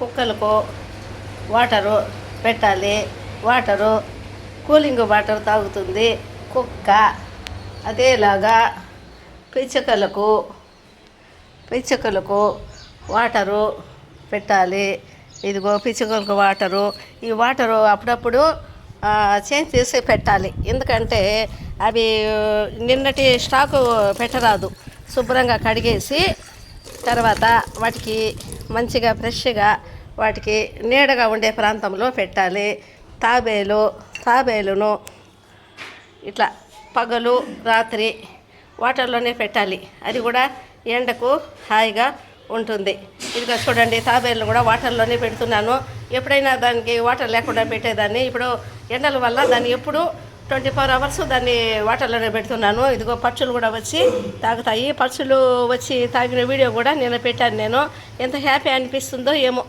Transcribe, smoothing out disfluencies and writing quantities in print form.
కుక్కలకు వాటరు పెట్టాలి. Water cooling water తాగుతుంది కుక్క. అదేలాగా పిచ్చుకలకు వాటరు పెట్టాలి. ఇదిగో పిచ్చుకలకు వాటరు. ఈ వాటరు అప్పుడప్పుడు చేంజ్ చేసి పెట్టాలి. ఎందుకంటే అవి నిన్నటి స్టాకు పెట్టరాదు. శుభ్రంగా కడిగేసి తర్వాత వాటికి మంచిగా ఫ్రెష్గా వాటికి నీడగా ఉండే ప్రాంతంలో పెట్టాలి. తాబేలును ఇట్లా పగలు రాత్రి వాటర్లోనే పెట్టాలి. అది కూడా ఎండకు హాయిగా ఉంటుంది. ఇదిగా చూడండి, తాబేలను కూడా వాటర్లోనే పెడుతున్నాను. ఎప్పుడైనా దానికి వాటర్ లేకుండా పెట్టేదాన్ని. ఇప్పుడు ఎండల వల్ల దాన్ని ఎప్పుడు 24 hours దాన్ని వాటర్లోనే పెడుతున్నాను. ఇదిగో పక్షులు కూడా వచ్చి తాగుతాయి. పక్షులు వచ్చి తాగిన వీడియో కూడా నేను పెట్టాను. ఎంత హ్యాపీ అనిపిస్తుందో ఏమో.